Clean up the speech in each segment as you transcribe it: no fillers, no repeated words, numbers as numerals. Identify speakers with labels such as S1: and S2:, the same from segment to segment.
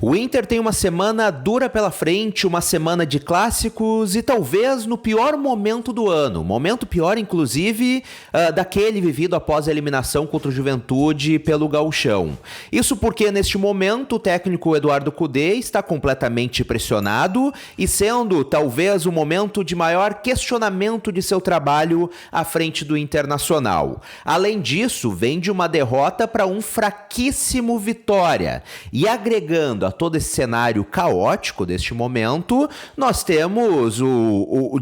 S1: O Inter tem uma semana dura pela frente, uma semana de clássicos e talvez no pior momento do ano. Momento pior, inclusive, daquele vivido após a eliminação contra o Juventude pelo Gauchão. Isso porque, neste momento, o técnico Eduardo Cudê está completamente pressionado e sendo, talvez, o momento de maior questionamento de seu trabalho à frente do Internacional. Além disso, vem de uma derrota para um fraquíssimo Vitória. E agregando a todo esse cenário caótico deste momento, nós temos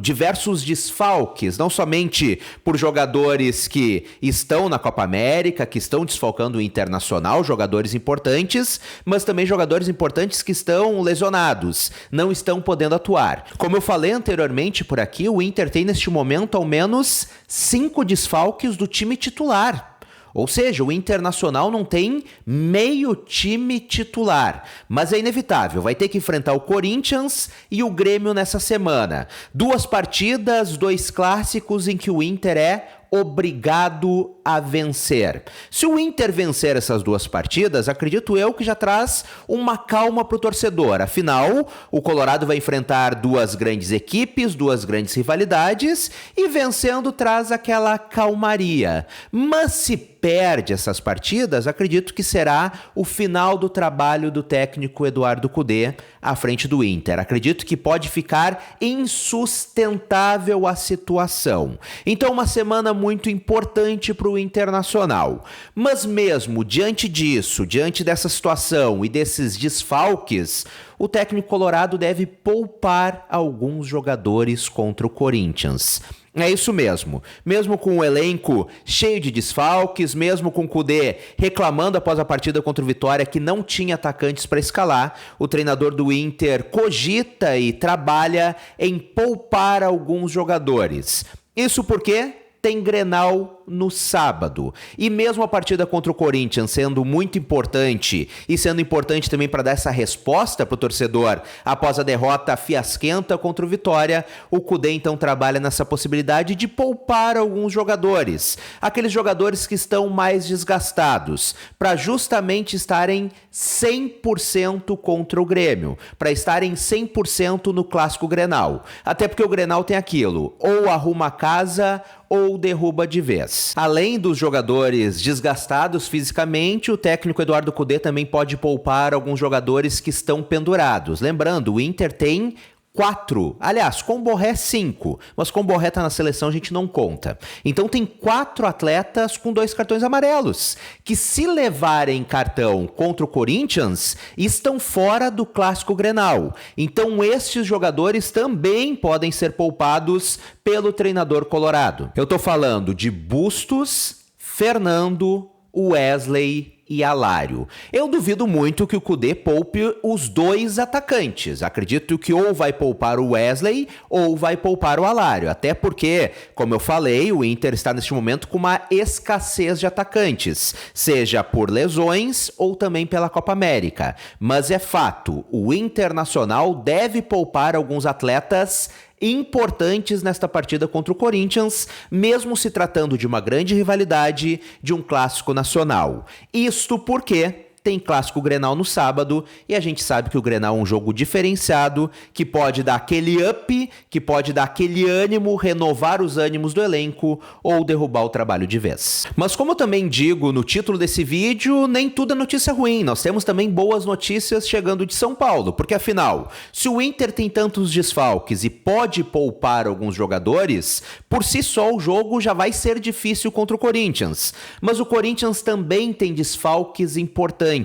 S1: diversos desfalques, não somente por jogadores que estão na Copa América, que estão desfalcando o Internacional, jogadores importantes, mas também jogadores importantes que estão lesionados, não estão podendo atuar. Como eu falei anteriormente por aqui, o Inter tem neste momento ao menos 5 desfalques do time titular. Ou seja, o Internacional não tem meio time titular, mas é inevitável, vai ter que enfrentar o Corinthians e o Grêmio nessa semana. 2 partidas, 2 clássicos em que o Inter é obrigado a vencer. Se o Inter vencer essas 2 partidas, acredito eu que já traz uma calma para o torcedor. Afinal, o Colorado vai enfrentar 2 grandes equipes, 2 grandes rivalidades e vencendo traz aquela calmaria. Mas se perde essas partidas, acredito que será o final do trabalho do técnico Eduardo Cudê à frente do Inter. Acredito que pode ficar insustentável a situação. Então, uma semana muito importante para o Internacional. Mas mesmo diante disso, diante dessa situação e desses desfalques, o técnico colorado deve poupar alguns jogadores contra o Corinthians. É isso mesmo. Mesmo com o elenco cheio de desfalques, mesmo com o Cudê reclamando após a partida contra o Vitória que não tinha atacantes para escalar, o treinador do Inter cogita e trabalha em poupar alguns jogadores. Isso porque tem Grenal no sábado. E mesmo a partida contra o Corinthians sendo muito importante e sendo importante também para dar essa resposta para o torcedor após a derrota fiasquenta contra o Vitória, o Cudê então trabalha nessa possibilidade de poupar alguns jogadores. Aqueles jogadores que estão mais desgastados, para justamente estarem 100% contra o Grêmio, para estarem 100% no Clássico Grenal. Até porque o Grenal tem aquilo, ou arruma a casa ou derruba de vez. Além dos jogadores desgastados fisicamente, o técnico Eduardo Cudê também pode poupar alguns jogadores que estão pendurados. Lembrando, o Inter tem 4, aliás, com Borré 5, mas com Borré tá na seleção a gente não conta. Então tem 4 atletas com 2 cartões amarelos, que se levarem cartão contra o Corinthians, estão fora do Clássico Grenal. Então estes jogadores também podem ser poupados pelo treinador colorado. Eu tô falando de Bustos, Fernando, Wesley e Alário. Eu duvido muito que o Cudê poupe os 2 atacantes. Acredito que ou vai poupar o Wesley ou vai poupar o Alário. Até porque, como eu falei, o Inter está neste momento com uma escassez de atacantes, seja por lesões ou também pela Copa América. Mas é fato, o Internacional deve poupar alguns atletas importantes nesta partida contra o Corinthians, mesmo se tratando de uma grande rivalidade, de um clássico nacional. Isto porque tem Clássico Grenal no sábado e a gente sabe que o Grenal é um jogo diferenciado, que pode dar aquele up, que pode dar aquele ânimo, renovar os ânimos do elenco ou derrubar o trabalho de vez. Mas como eu também digo no título desse vídeo, nem tudo é notícia ruim. Nós temos também boas notícias chegando de São Paulo, porque afinal, se o Inter tem tantos desfalques e pode poupar alguns jogadores, por si só o jogo já vai ser difícil contra o Corinthians. Mas o Corinthians também tem desfalques importantes,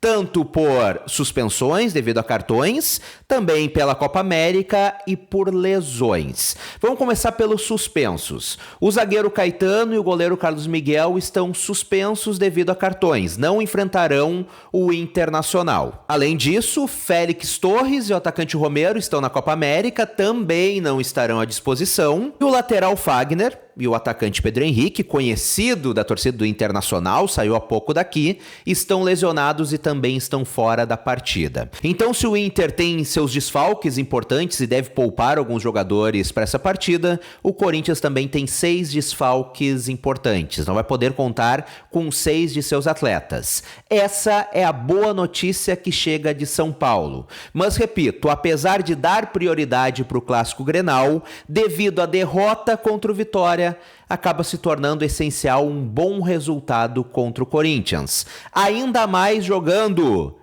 S1: tanto por suspensões devido a cartões, também pela Copa América e por lesões. Vamos começar pelos suspensos. O zagueiro Caetano e o goleiro Carlos Miguel estão suspensos devido a cartões, não enfrentarão o Internacional. Além disso, Félix Torres e o atacante Romero estão na Copa América, também não estarão à disposição. E o lateral Fagner e o atacante Pedro Henrique, conhecido da torcida do Internacional, saiu há pouco daqui, estão lesionados e também estão fora da partida. Então, se o Inter tem seus desfalques importantes e deve poupar alguns jogadores para essa partida, o Corinthians também tem 6 desfalques importantes. Não vai poder contar com 6 de seus atletas. Essa é a boa notícia que chega de São Paulo. Mas, repito, apesar de dar prioridade para o Clássico Grenal, devido à derrota contra o Vitória, acaba se tornando essencial um bom resultado contra o Corinthians. Ainda mais jogando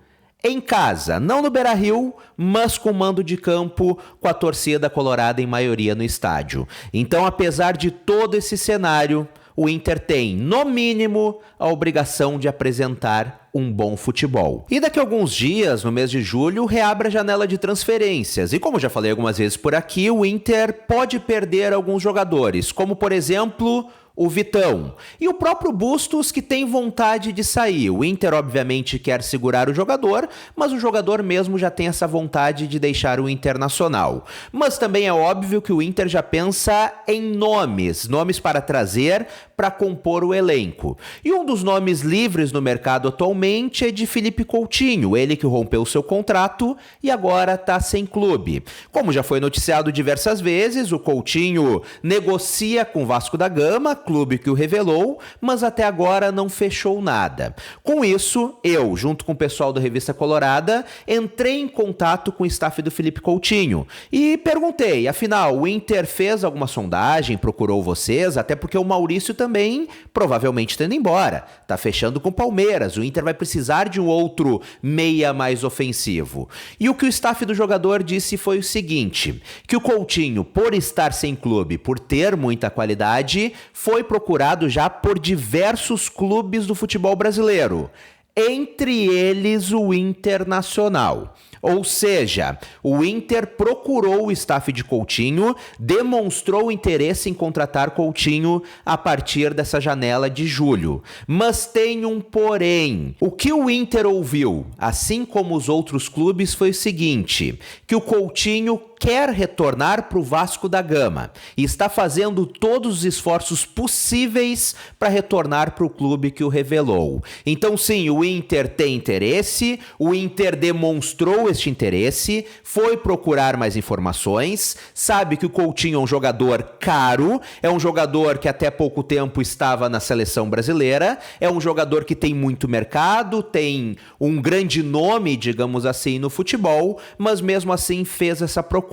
S1: em casa, não no Beira-Rio, mas com mando de campo, com a torcida colorada em maioria no estádio. Então, apesar de todo esse cenário, o Inter tem, no mínimo, a obrigação de apresentar um bom futebol. E daqui a alguns dias, no mês de julho, reabre a janela de transferências. E como já falei algumas vezes por aqui, o Inter pode perder alguns jogadores, como por exemplo o Vitão e o próprio Bustos, que tem vontade de sair. O Inter obviamente quer segurar o jogador, mas o jogador mesmo já tem essa vontade de deixar o Internacional. Mas também é óbvio que o Inter já pensa em nomes para trazer para compor o elenco. E um dos nomes livres no mercado atualmente é de Felipe Coutinho, ele que rompeu seu contrato e agora está sem clube. Como já foi noticiado diversas vezes, o Coutinho negocia com o Vasco da Gama, clube que o revelou, mas até agora não fechou nada. Com isso, eu, junto com o pessoal da Revista Colorada, entrei em contato com o staff do Felipe Coutinho e perguntei, afinal, o Inter fez alguma sondagem, procurou vocês, até porque o Maurício também provavelmente está indo embora, tá fechando com o Palmeiras, o Inter vai precisar de um outro meia mais ofensivo. E o que o staff do jogador disse foi o seguinte, que o Coutinho, por estar sem clube, por ter muita qualidade, foi procurado já por diversos clubes do futebol brasileiro, entre eles o Internacional. Ou seja, o Inter procurou o staff de Coutinho, demonstrou interesse em contratar Coutinho a partir dessa janela de julho. Mas tem um porém. O que o Inter ouviu, assim como os outros clubes, foi o seguinte, que o Coutinho quer retornar para o Vasco da Gama e está fazendo todos os esforços possíveis para retornar para o clube que o revelou. Então sim, o Inter tem interesse, o Inter demonstrou este interesse, foi procurar mais informações, sabe que o Coutinho é um jogador caro, é um jogador que até pouco tempo estava na seleção brasileira, é um jogador que tem muito mercado, tem um grande nome, digamos assim, no futebol, mas mesmo assim fez essa procura.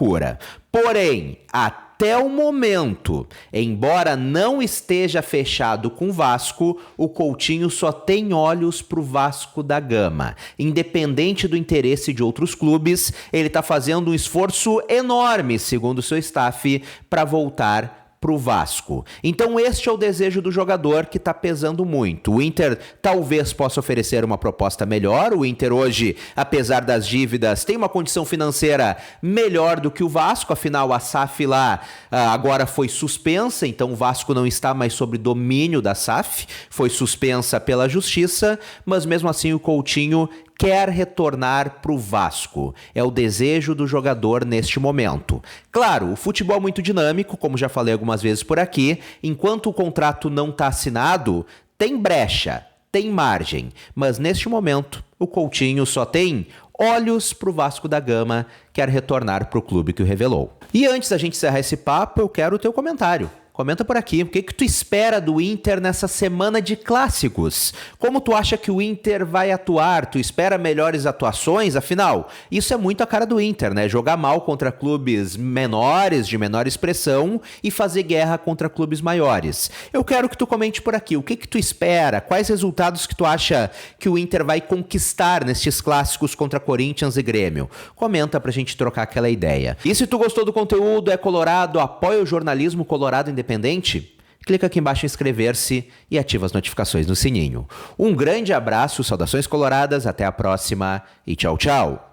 S1: Porém, até o momento, embora não esteja fechado com o Vasco, o Coutinho só tem olhos para o Vasco da Gama. Independente do interesse de outros clubes, ele está fazendo um esforço enorme, segundo o seu staff, para voltar pro Vasco. Então este é o desejo do jogador que tá pesando muito. O Inter talvez possa oferecer uma proposta melhor. O Inter hoje, apesar das dívidas, tem uma condição financeira melhor do que o Vasco. Afinal, a SAF lá agora foi suspensa, então o Vasco não está mais sob domínio da SAF. Foi suspensa pela Justiça, mas mesmo assim o Coutinho quer retornar para o Vasco. É o desejo do jogador neste momento. Claro, o futebol é muito dinâmico, como já falei algumas vezes por aqui. Enquanto o contrato não está assinado, tem brecha, tem margem. Mas neste momento, o Coutinho só tem olhos para o Vasco da Gama, quer retornar para o clube que o revelou. E antes da gente encerrar esse papo, eu quero o teu comentário. Comenta por aqui, o que tu espera do Inter nessa semana de clássicos? Como tu acha que o Inter vai atuar? Tu espera melhores atuações? Afinal, isso é muito a cara do Inter, né? Jogar mal contra clubes menores, de menor expressão, e fazer guerra contra clubes maiores. Eu quero que tu comente por aqui, o que tu espera? Quais resultados que tu acha que o Inter vai conquistar nestes clássicos contra Corinthians e Grêmio? Comenta pra gente trocar aquela ideia. E se tu gostou do conteúdo, é colorado, apoia o jornalismo colorado independente, clica aqui embaixo em inscrever-se e ativa as notificações no sininho. Um grande abraço, saudações coloradas, até a próxima e tchau, tchau!